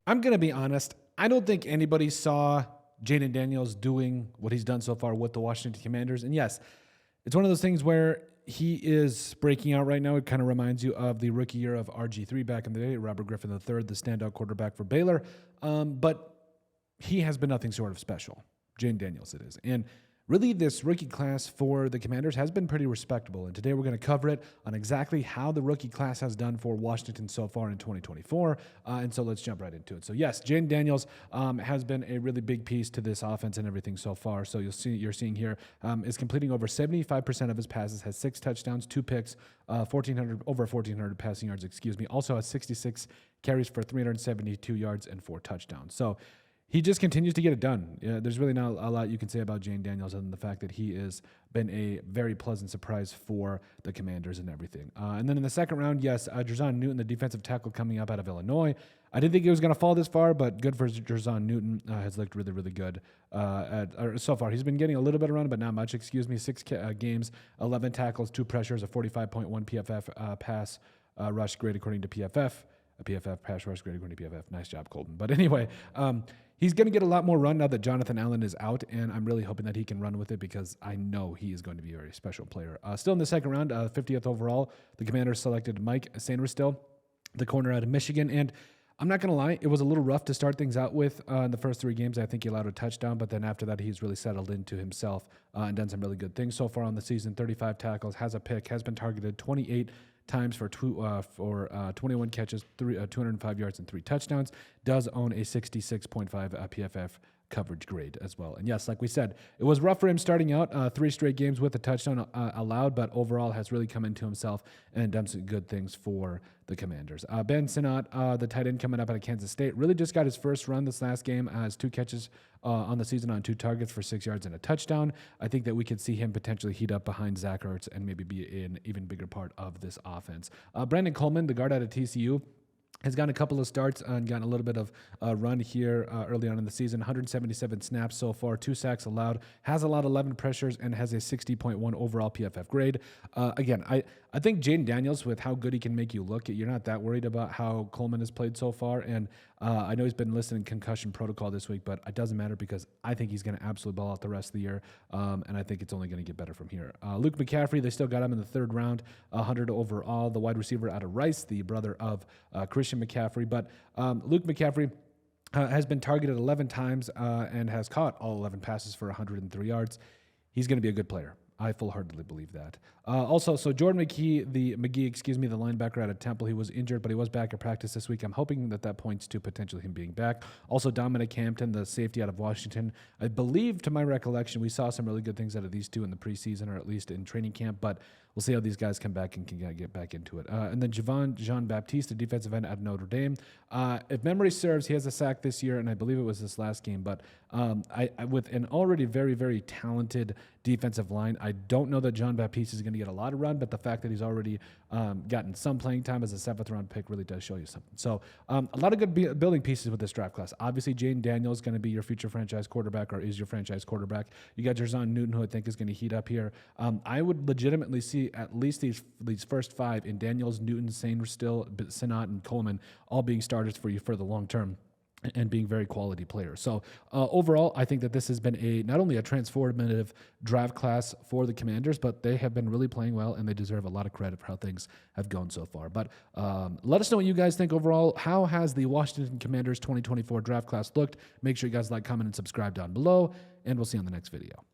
I'm going to be honest. I don't think anybody saw Jayden Daniels doing what he's done so far with the Washington Commanders. And yes, it's one of those things where he is breaking out right now. It kind of reminds you of the rookie year of RG3 back in the day, Robert Griffin III, the standout quarterback for Baylor. But he has been nothing short of special. Jayden Daniels it is. And really, this rookie class for the Commanders has been pretty respectable, and today we're going to cover it on exactly how the rookie class has done for Washington so far in 2024, and so let's jump right into it. So yes, Jayden Daniels has been a really big piece to this offense and everything so far. So you're seeing here is completing over 75% of his passes, has 6 touchdowns, 2 picks, over 1,400 passing yards, Also has 66 carries for 372 yards and 4 touchdowns. So he just continues to get it done. There's really not a lot you can say about Jayden Daniels other than the fact that he has been a very pleasant surprise for the Commanders and everything. And then in the second round, yes, Jer'Zhan Newton, the defensive tackle coming up out of Illinois. I didn't think he was going to fall this far, but good for Jer'Zhan Newton. Has looked really, really good so far. He's been getting a little bit of run, but not much. 6 games, 11 tackles, 2 pressures, a 45.1 PFF pass rush grade according to PFF. A PFF pass rush grade according to PFF. Nice job, Colton. But anyway, he's going to get a lot more run now that Jonathan Allen is out, and I'm really hoping that he can run with it because I know he is going to be a very special player. Still in the second round, 50th overall, the Commanders selected Mike Sainristil, the corner out of Michigan, and I'm not going to lie, it was a little rough to start things out with in the first 3 games. I think he allowed a touchdown, but then after that, he's really settled into himself and done some really good things so far on the season. 35 tackles, has a pick, has been targeted 28 times for 21 catches, 205 yards, and 3 touchdowns. Does own a 66.5 PFF coverage grade as well. And yes, like we said, it was rough for him starting out, 3 straight games with a touchdown allowed, but overall has really come into himself and done some good things for the Commanders. Ben Sinnott, the tight end coming up out of Kansas State, really just got his first run this last game, has 2 catches on the season on 2 targets for 6 yards and a touchdown. I think that we could see him potentially heat up behind Zach Ertz and maybe be an even bigger part of this offense. Brandon Coleman, the guard out of TCU, has gotten a couple of starts and gotten a little bit of run here early on in the season. 177 snaps so far, 2 sacks allowed, has allowed 11 pressures, and has a 60.1 overall PFF grade. Again, I think Jayden Daniels, with how good he can make you look, you're not that worried about how Coleman has played so far. And I know he's been listed in concussion protocol this week, but it doesn't matter because I think he's going to absolutely ball out the rest of the year, and I think it's only going to get better from here. Luke McCaffrey, they still got him in the 3rd round, 100 overall, the wide receiver out of Rice, the brother of Christian McCaffrey. But Luke McCaffrey has been targeted 11 times and has caught all 11 passes for 103 yards. He's going to be a good player. I full-heartedly believe that. So Jordan McGee, the linebacker out of Temple, he was injured, but he was back at practice this week. I'm hoping that points to potentially him being back. Also, Dominic Hampton, the safety out of Washington. I believe, to my recollection, we saw some really good things out of these 2 in the preseason, or at least in training camp, but we'll see how these guys come back and can get back into it. And then Jean-Baptiste, the defensive end out of Notre Dame. If memory serves, he has a sack this year, and I believe it was this last game, but with an already very, very talented defensive line, I don't know that Jean-Baptiste is going to get a lot of run, but the fact that he's already gotten some playing time as a 7th-round pick really does show you something. So a lot of good building pieces with this draft class. Obviously, Jayden Daniels is going to be your future franchise quarterback, or is your franchise quarterback. You got Jer'Zhan Newton, who I think is going to heat up here. I would legitimately see at least these first 5 in Daniels, Newton, Sinnott, and Coleman all being starters for you for the long term, and being very quality players. So overall, I think that this has been not only a transformative draft class for the Commanders, but they have been really playing well, and they deserve a lot of credit for how things have gone so far. But let us know what you guys think overall. How has the Washington Commanders 2024 draft class looked? Make sure you guys like, comment, and subscribe down below, and we'll see you on the next video.